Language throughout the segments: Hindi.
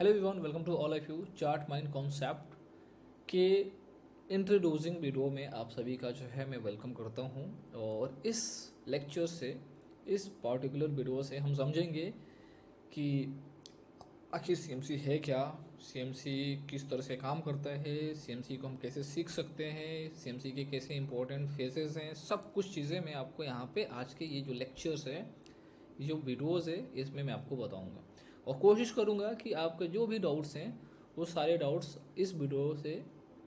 Hello everyone, welcome to all of you. Chart mind concept के इंट्रोड्यूसिंग वीडियो में आप सभी का जो है मैं वेलकम करता हूं। और इस लेक्चर से, इस पार्टिकुलर वीडियो से हम समझेंगे कि आखिर सीएमसी है क्या, सीएमसी किस तरह से काम करता है, सीएमसी को हम कैसे सीख सकते हैं, सीएमसी के कैसे इंपॉर्टेंट फेजेस हैं, सब कुछ चीज़ें मैं आपको यहाँ पे आज के ये जो लेक्चर्स है, ये जो वीडियोस है, इसमें मैं आपको बताऊंगा। और कोशिश करूंगा कि आपके जो भी डाउट्स हैं वो सारे डाउट्स इस वीडियो से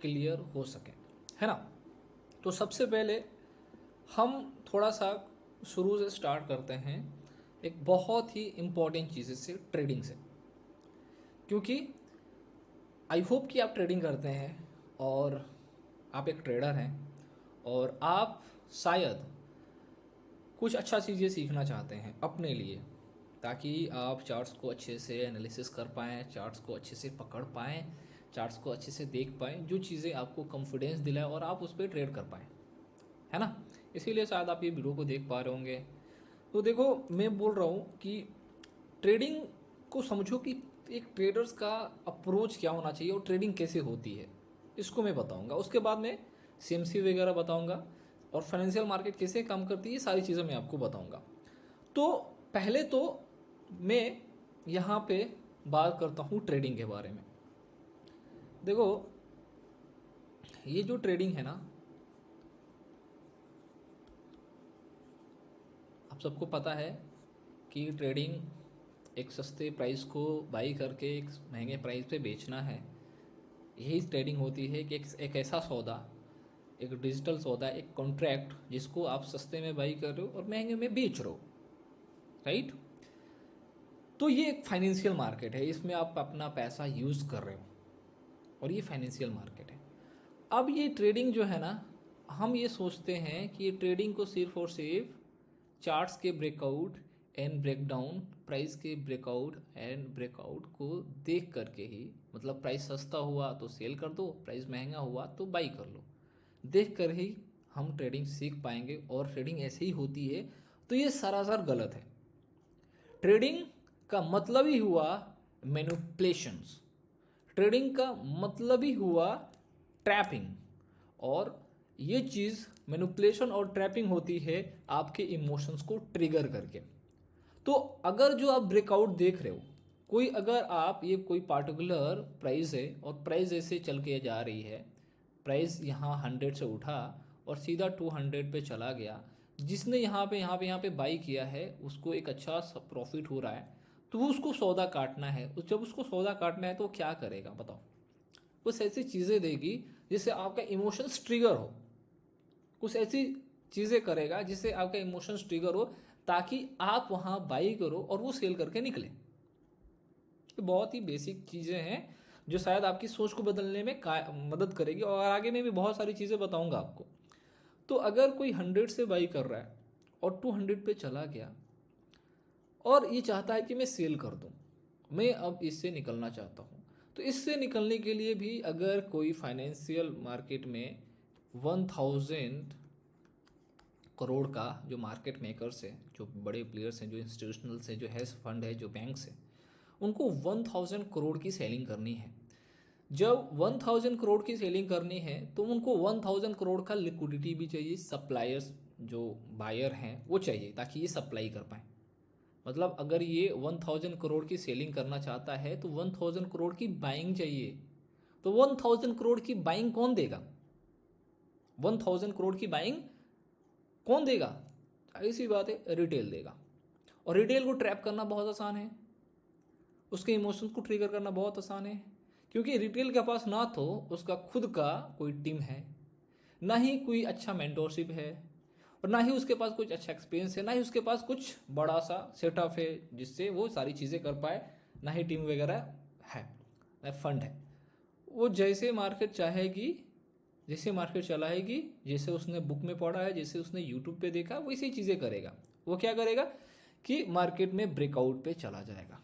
क्लियर हो सकें, है ना। तो सबसे पहले हम थोड़ा सा शुरू से स्टार्ट करते हैं, एक बहुत ही इम्पॉर्टेंट चीज़ से, ट्रेडिंग से। क्योंकि आई होप कि आप ट्रेडिंग करते हैं और आप एक ट्रेडर हैं और आप शायद कुछ अच्छा चीज़ें सीखना चाहते हैं अपने लिए, ताकि आप चार्ट्स को अच्छे से एनालिसिस कर पाएँ, चार्ट्स को अच्छे से पकड़ पाएँ, चार्ट्स को अच्छे से देख पाएँ, जो चीज़ें आपको कॉन्फिडेंस दिलाए और आप उस पर ट्रेड कर पाएँ, है ना। इसीलिए शायद आप ये वीडियो को देख पा रहे होंगे। तो देखो, मैं बोल रहा हूँ कि ट्रेडिंग को समझो कि एक ट्रेडर्स का अप्रोच क्या होना चाहिए और ट्रेडिंग कैसे होती है, इसको मैं बताऊंगा। उसके बाद मैं सीएमसी वगैरह बताऊंगा और फाइनेंशियल मार्केट कैसे काम करती है, ये सारी चीज़ें मैं आपको बताऊंगा। तो पहले तो मैं यहाँ पे बात करता हूँ ट्रेडिंग के बारे में। देखो, ये जो ट्रेडिंग है ना, आप सबको पता है कि ट्रेडिंग एक सस्ते प्राइस को बाई करके एक महंगे प्राइस पे बेचना है। यही ट्रेडिंग होती है कि एक ऐसा सौदा, एक डिजिटल सौदा, एक कॉन्ट्रैक्ट जिसको आप सस्ते में बाई कर रहे हो और महंगे में बेच रहे हो, राइट। तो ये एक फाइनेंशियल मार्केट है, इसमें आप अपना पैसा यूज़ कर रहे हो और ये फाइनेंशियल मार्केट है। अब ये ट्रेडिंग जो है ना, हम ये सोचते हैं कि ये ट्रेडिंग को सिर्फ और सिर्फ चार्ट्स के ब्रेकआउट एंड ब्रेकडाउन, प्राइस के ब्रेकआउट एंड ब्रेकआउट को देख करके ही, मतलब प्राइस सस्ता हुआ तो सेल कर दो, प्राइस महंगा हुआ तो बाई कर लो, देख कर ही हम ट्रेडिंग सीख पाएंगे और ट्रेडिंग ऐसे ही होती है। तो ये सरासर गलत है। ट्रेडिंग का मतलब ही हुआ मैनिपुलेशंस, ट्रेडिंग का मतलब ही हुआ ट्रैपिंग। और ये चीज़ मैनिपुलेशन और ट्रैपिंग होती है आपके इमोशंस को ट्रिगर करके। तो अगर जो आप ब्रेकआउट देख रहे हो, कोई अगर आप ये कोई पार्टिकुलर प्राइस है और प्राइस ऐसे चल के जा रही है, प्राइस यहाँ 100 से उठा और सीधा 200 पे चला गया, जिसने यहाँ पे बाई किया है उसको एक अच्छा प्रॉफिट हो रहा है, तो वो उसको सौदा काटना है। जब उसको सौदा काटना है तो क्या करेगा बताओ? कुछ ऐसी चीज़ें देगी जिससे आपका इमोशंस ट्रिगर हो, कुछ ऐसी चीज़ें करेगा जिससे आपका इमोशंस ट्रिगर हो, ताकि आप वहाँ बाई करो और वो सेल करके निकले। ये बहुत ही बेसिक चीज़ें हैं जो शायद आपकी सोच को बदलने में मदद करेगी, और आगे में भी बहुत सारी चीज़ें बताऊंगा आपको। तो अगर कोई 100 से बाई कर रहा है और 200 पे चला गया और ये चाहता है कि मैं सेल कर दूं, मैं अब इससे निकलना चाहता हूं, तो इससे निकलने के लिए भी अगर कोई फाइनेंशियल मार्केट में 1000 करोड़ का जो मार्केट मेकर्स है, जो बड़े प्लेयर्स हैं, जो इंस्टीट्यूशनल्स हैं, जो हेज फंड है, जो बैंक्स हैं, उनको 1000 करोड़ की सेलिंग करनी है। जब 1000 करोड़ की सेलिंग करनी है तो उनको 1000 करोड़ का लिक्विडिटी भी चाहिए, सप्लायर्स जो बायर हैं वो चाहिए, ताकि ये सप्लाई कर पाए। मतलब अगर ये 1000 करोड़ की सेलिंग करना चाहता है तो 1000 करोड़ की बाइंग चाहिए। तो 1000 करोड़ की बाइंग कौन देगा? 1000 करोड़ की बाइंग कौन देगा? ऐसी बात है, रिटेल देगा। और रिटेल को ट्रैप करना बहुत आसान है, उसके इमोशंस को ट्रिगर करना बहुत आसान है, क्योंकि रिटेल के पास ना तो उसका खुद का कोई टीम है, ना ही कोई अच्छा मेंटोरशिप है, और ना ही उसके पास कुछ अच्छा एक्सपीरियंस है, ना ही उसके पास कुछ बड़ा सा सेटअप है जिससे वो सारी चीज़ें कर पाए, ना ही टीम वगैरह है, ना फंड है। वो जैसे मार्केट चाहेगी, जैसे मार्केट चलाएगी, जैसे उसने बुक में पढ़ा है, जैसे उसने यूट्यूब पे देखा, वैसी चीज़ें करेगा। वो क्या करेगा कि मार्केट में ब्रेकआउट पे चला जाएगा,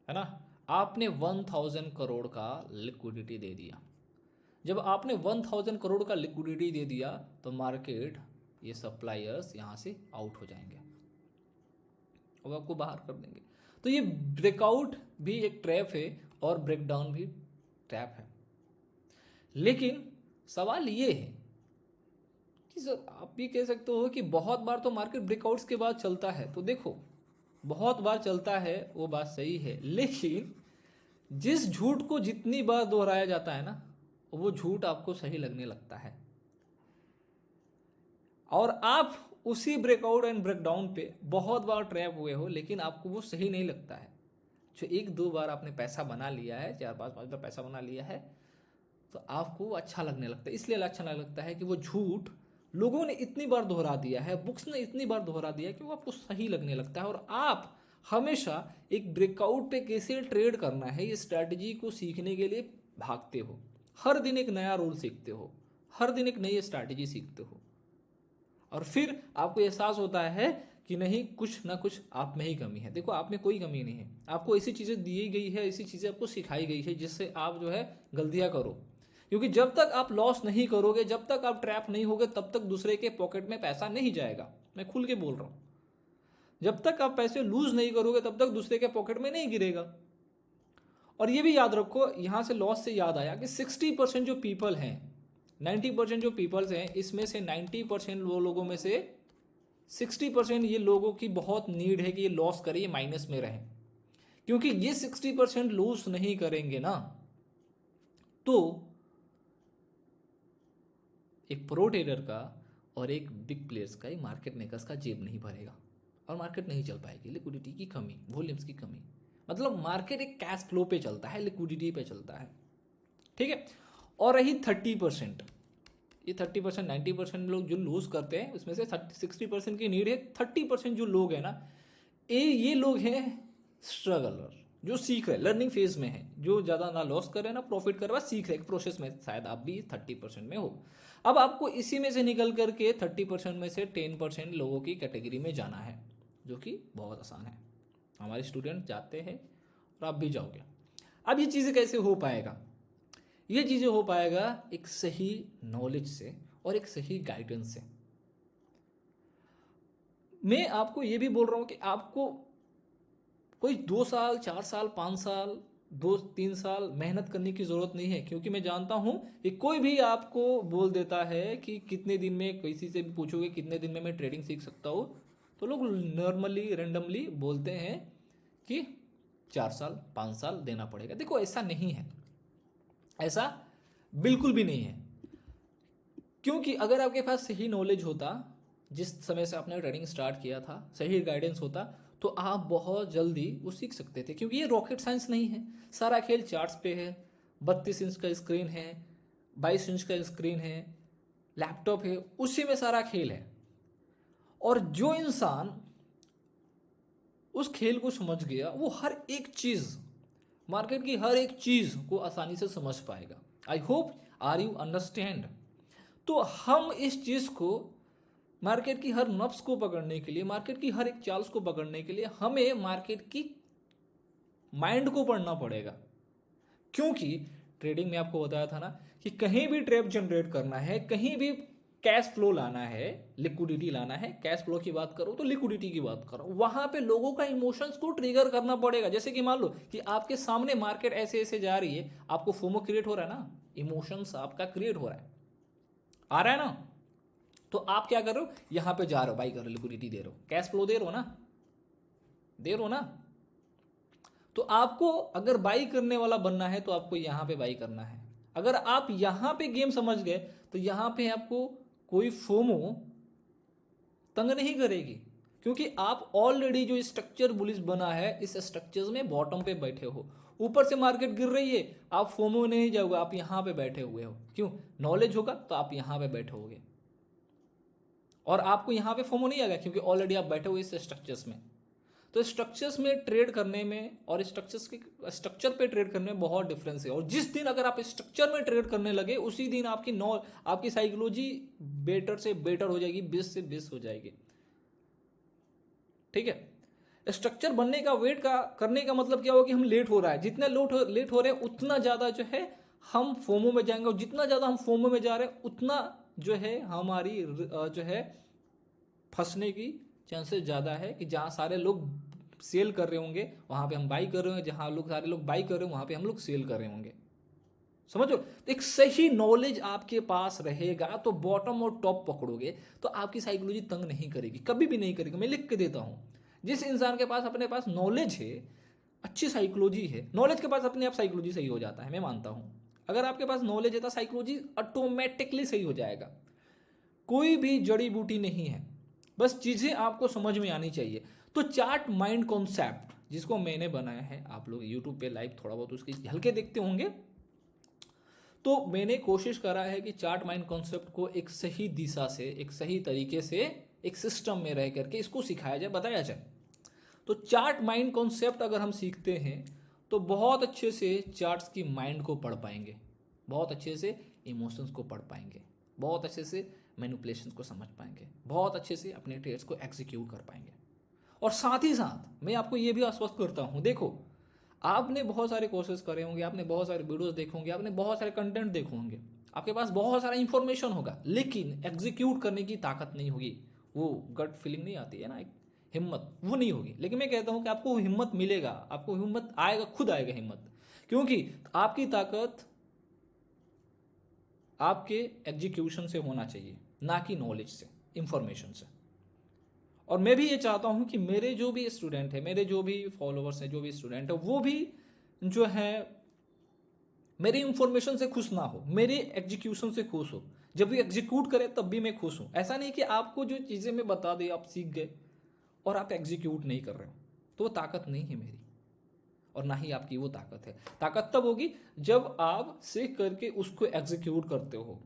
है ना। आपने 1000 करोड़ का लिक्विडिटी दे दिया। जब आपने 1000 करोड़ का लिक्विडिटी दे दिया तो मार्केट, ये सप्लायर्स यहाँ से आउट हो जाएंगे और आपको बाहर कर देंगे। तो ये ब्रेकआउट भी एक ट्रैप है और ब्रेकडाउन भी ट्रैप है। लेकिन सवाल ये है कि सर आप भी कह सकते हो कि बहुत बार तो मार्केट ब्रेकआउट्स के बाद चलता है, तो देखो बहुत बार चलता है वो बात सही है, लेकिन जिस झूठ को जितनी बार दोहराया जाता है ना, वो झूठ आपको सही लगने लगता है और आप उसी ब्रेकआउट एंड ब्रेकडाउन पे बहुत बार ट्रैप हुए हो, लेकिन आपको वो सही नहीं लगता है। जो एक दो बार आपने पैसा बना लिया है, चार पाँच पाँच बार पैसा बना लिया है, तो आपको वो अच्छा लगने लगता है। इसलिए अच्छा लगता है कि वो झूठ लोगों ने इतनी बार दोहरा दिया है, बुक्स ने इतनी बार दोहरा दिया है कि वो आपको सही लगने लगता है और आप हमेशा एक ब्रेकआउट पे कैसे ट्रेड करना है ये स्ट्रैटेजी को सीखने के लिए भागते हो। हर दिन एक नया रूल सीखते हो, हर दिन एक नई स्ट्रैटेजी सीखते हो और फिर आपको एहसास होता है कि नहीं, कुछ ना कुछ आप में ही कमी है। देखो आप में कोई कमी नहीं है, आपको ऐसी चीज़ें दी गई है, ऐसी चीज़ें आपको सिखाई गई है जिससे आप जो है गलतियाँ करो। क्योंकि जब तक आप लॉस नहीं करोगे, जब तक आप ट्रैप नहीं होगे, तब तक दूसरे के पॉकेट में पैसा नहीं जाएगा। मैं खुल के बोल रहा हूँ, जब तक आप पैसे लूज नहीं करोगे तब तक दूसरे के पॉकेट में नहीं गिरेगा। और ये भी याद रखो, यहाँ से लॉस से याद आया कि 60% जो पीपल हैं, 90% जो पीपल्स हैं, इसमें से 90% वो लोगों में से 60% ये लोगों की बहुत नीड है कि ये लॉस करे, ये माइनस में रहे। क्योंकि ये 60% लूज नहीं करेंगे ना, तो एक प्रो ट्रेडर का और एक बिग प्लेयर्स का, मार्केट मेकर्स का जेब नहीं भरेगा और मार्केट नहीं चल पाएगी। लिक्विडिटी की कमी, वॉल्यूम्स की कमी, मतलब मार्केट एक कैश फ्लो पे चलता है, लिक्विडिटी पे चलता है। ठीक है। और रही 30%, ये 30% 90% लोग जो लूज करते हैं, उसमें से 60% की नीड है। 30% जो लोग हैं ना, ये लोग हैं स्ट्रगलर, जो सीख रहे, लर्निंग फेज में है, जो ज़्यादा ना लॉस करे ना प्रॉफिट करे, बस सीख रहे प्रोसेस में। शायद आप भी 30% में हो। अब आपको इसी में से निकल करके 30% में से 10% लोगों की कैटेगरी में जाना है, जो कि बहुत आसान है। हमारे स्टूडेंट जाते हैं और आप भी जाओगे। अब ये चीज़ें कैसे हो पाएगा? ये चीज़ें हो पाएगा एक सही नॉलेज से और एक सही गाइडेंस से। मैं आपको ये भी बोल रहा हूँ कि आपको कोई 2 साल 4 साल 5 साल 2-3 साल मेहनत करने की ज़रूरत नहीं है। क्योंकि मैं जानता हूँ कि कोई भी आपको बोल देता है कि कितने दिन में, किसी से भी पूछोगे कितने दिन में मैं ट्रेडिंग सीख सकता हूँ, तो लोग नॉर्मली रेंडमली बोलते हैं कि 4 साल 5 साल देना पड़ेगा। देखो ऐसा नहीं है, ऐसा बिल्कुल भी नहीं है। क्योंकि अगर आपके पास सही नॉलेज होता, जिस समय से आपने ट्रेडिंग स्टार्ट किया था, सही गाइडेंस होता, तो आप बहुत जल्दी वो सीख सकते थे। क्योंकि ये रॉकेट साइंस नहीं है, सारा खेल चार्ट्स पे है। 32 इंच का स्क्रीन है, 22 इंच का स्क्रीन है, लैपटॉप है, उसी में सारा खेल है। और जो इंसान उस खेल को समझ गया, वो हर एक चीज़, मार्केट की हर एक चीज़ को आसानी से समझ पाएगा। I hope are you understand. तो हम इस चीज़ को, मार्केट की हर नब्स को पकड़ने के लिए, मार्केट की हर एक चाल्स को पकड़ने के लिए हमें मार्केट की माइंड को पढ़ना पड़ेगा। क्योंकि ट्रेडिंग में आपको बताया था ना कि कहीं भी ट्रैप जनरेट करना है, कहीं भी कैश फ्लो लाना है, लिक्विडिटी लाना है, कैश फ्लो की बात करो तो लिक्विडिटी की बात करो, वहां पे लोगों का इमोशंस को ट्रिगर करना पड़ेगा। जैसे कि मान लो कि आपके सामने मार्केट ऐसे ऐसे जा रही है, आपको फोमो क्रिएट हो रहा है ना, इमोशंस आपका क्रिएट हो रहा है, आ रहा है ना, तो आप क्या कर रहे हो, यहां पे जा रहे हो, बाई कर रहे हो, लिक्विडिटी दे रहे हो, कैश फ्लो दे रहे हो ना, दे रहे हो ना। तो आपको अगर बाई करने वाला बनना है तो आपको यहां पे बाई करना है। अगर आप यहां पे गेम समझ गए तो यहां पे आपको कोई फोमो तंग नहीं करेगी। क्योंकि आप ऑलरेडी जो स्ट्रक्चर बुलिश बना है, इस स्ट्रक्चर में बॉटम पे बैठे हो, ऊपर से मार्केट गिर रही है, आप फोमो नहीं जाओगे, आप यहां पे बैठे हुए हो। क्यों? नॉलेज होगा तो आप यहां पे बैठे होगे और आपको यहां पे फोमो नहीं आएगा, क्योंकि ऑलरेडी आप बैठे हुए इस स्ट्रक्चर्स में। तो स्ट्रक्चर्स में ट्रेड करने में और स्ट्रक्चर्स के स्ट्रक्चर पे ट्रेड करने में बहुत डिफरेंस है। और जिस दिन अगर आप स्ट्रक्चर में ट्रेड करने लगे, उसी दिन आपकी साइकोलॉजी बेटर से बेटर हो जाएगी, बेस्ट से बेस्ट हो जाएगी। ठीक है। स्ट्रक्चर बनने का वेट का करने का मतलब क्या होगा कि हम लेट हो रहा है, जितना लेट हो रहे हैं उतना ज़्यादा जो है हम फोमो में जाएंगे, और जितना ज़्यादा हम फोमो में जा रहे हैं उतना जो है हमारी जो है फंसने की चांसेस ज़्यादा है, कि जहाँ सारे लोग सेल कर रहे होंगे वहाँ पे हम बाई कर रहे होंगे, जहाँ लोग सारे लोग बाई कर रहे होंगे वहाँ पे हम लोग सेल कर रहे होंगे। समझो, तो एक सही नॉलेज आपके पास रहेगा तो बॉटम और टॉप पकड़ोगे तो आपकी साइकोलॉजी तंग नहीं करेगी, कभी भी नहीं करेगी। मैं लिख के देता हूँ, जिस इंसान के पास अपने पास नॉलेज है, अच्छी साइकोलॉजी है, नॉलेज के पास अपने आप साइकोलॉजी सही हो जाता है, मैं मानता हूँ। अगर आपके पास नॉलेज है तो साइकोलॉजी ऑटोमेटिकली सही हो जाएगा। कोई भी जड़ी बूटी नहीं है, बस चीज़ें आपको समझ में आनी चाहिए। तो चार्ट माइंड कॉन्सेप्ट जिसको मैंने बनाया है, आप लोग यूट्यूब पे लाइव थोड़ा बहुत उसकी हल्के देखते होंगे, तो मैंने कोशिश करा है कि चार्ट माइंड कॉन्सेप्ट को एक सही दिशा से, एक सही तरीके से, एक सिस्टम में रह करके इसको सिखाया जाए, बताया जाए। तो चार्ट माइंड कॉन्सेप्ट अगर हम सीखते हैं तो बहुत अच्छे से चार्ट्स की माइंड को पढ़ पाएंगे, बहुत अच्छे से इमोशंस को पढ़ पाएंगे, बहुत अच्छे से मैनिपुलेशन को समझ पाएंगे, बहुत अच्छे से अपने ट्रेड्स को एग्जीक्यूट कर पाएंगे। और साथ ही साथ मैं आपको ये भी आश्वस्त करता हूँ, देखो आपने बहुत सारे कोर्सेज करे होंगे, आपने बहुत सारे वीडियोस देखे होंगे, आपने बहुत सारे कंटेंट देखे होंगे, आपके पास बहुत सारा इंफॉर्मेशन होगा, लेकिन एग्जीक्यूट करने की ताकत नहीं होगी। वो गट फीलिंग नहीं आती है ना, एक हिम्मत, वो नहीं होगी। लेकिन मैं कहता हूँ कि आपको हिम्मत मिलेगा, आपको हिम्मत आएगा, खुद आएगा हिम्मत, क्योंकि आपकी ताकत आपके एग्जीक्यूशन से होना चाहिए, ना कि नॉलेज से, इंफॉर्मेशन से। और मैं भी ये चाहता हूँ कि मेरे जो भी स्टूडेंट है, मेरे जो भी फॉलोअर्स हैं, जो भी स्टूडेंट है, वो भी जो है मेरी इंफॉर्मेशन से खुश ना हो, मेरे एग्जीक्यूशन से खुश हो। जब भी एग्जीक्यूट करे तब भी मैं खुश हूँ। ऐसा नहीं कि आपको जो चीज़ें मैं बता दी आप सीख गए और आप एग्जीक्यूट नहीं कर रहे हो, तो वो ताकत नहीं है मेरी, और ना ही आपकी वो ताकत है। ताकत तब होगी जब आप सीख करके उसको एग्जीक्यूट करते हो,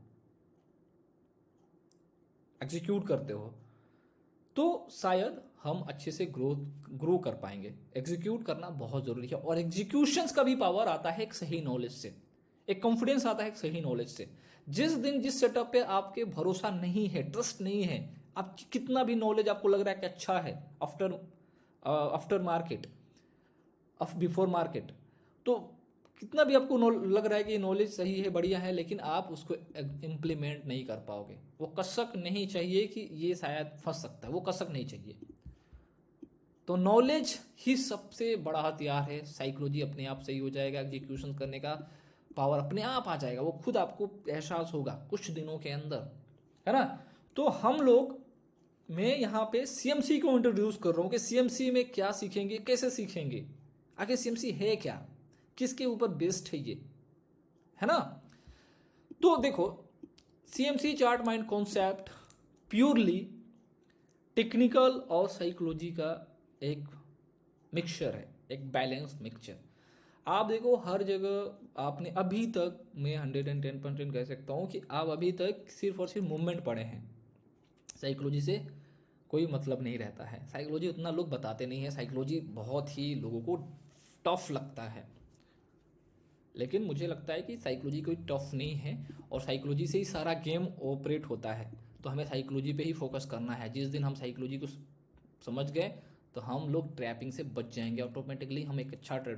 एग्जीक्यूट करते हो तो शायद हम अच्छे से ग्रो कर पाएंगे। एग्जीक्यूट करना बहुत ज़रूरी है, और एग्जीक्यूशंस का भी पावर आता है एक सही नॉलेज से, एक कॉन्फिडेंस आता है एक सही नॉलेज से। जिस दिन जिस सेटअप पे आपके भरोसा नहीं है, ट्रस्ट नहीं है, आप कितना भी नॉलेज आपको लग रहा है कि अच्छा है after after market, before market, तो कितना भी आपको लग रहा है कि नॉलेज सही है, बढ़िया है, लेकिन आप उसको इम्प्लीमेंट नहीं कर पाओगे। वो कसक नहीं चाहिए कि ये शायद फंस सकता है, वो कसक नहीं चाहिए। तो नॉलेज ही सबसे बड़ा हथियार है। साइकोलॉजी अपने आप सही हो जाएगा, एग्जीक्यूशन करने का पावर अपने आप आ जाएगा, वो खुद आपको एहसास होगा कुछ दिनों के अंदर, है ना। तो हम लोग, मैं यहाँ पे सीएमसी को इंट्रोड्यूस कर रहा हूँ कि सीएमसी में क्या सीखेंगे, कैसे सीखेंगे, आखिर सीएमसी है क्या, किसके ऊपर बेस्ड है ये, है ना। तो देखो, CMC chart mind concept purely technical और साइकोलॉजी का एक मिक्सचर है, एक बैलेंस मिक्सचर। आप देखो हर जगह आपने अभी तक, मैं 110% कह सकता हूँ कि आप अभी तक सिर्फ और सिर्फ मूवमेंट पढ़े हैं। साइकोलॉजी से कोई मतलब नहीं रहता है, साइकोलॉजी उतना लोग बताते नहीं है, साइकोलॉजी बहुत ही लोगों को टफ लगता है। लेकिन मुझे लगता है कि साइकोलॉजी कोई टफ नहीं है, और साइकोलॉजी से ही सारा गेम ऑपरेट होता है। तो हमें साइकोलॉजी पे ही फोकस करना है। जिस दिन हम साइकोलॉजी को समझ गए तो हम लोग ट्रैपिंग से बच जाएंगे, ऑटोमेटिकली हम एक अच्छा ट्रेडर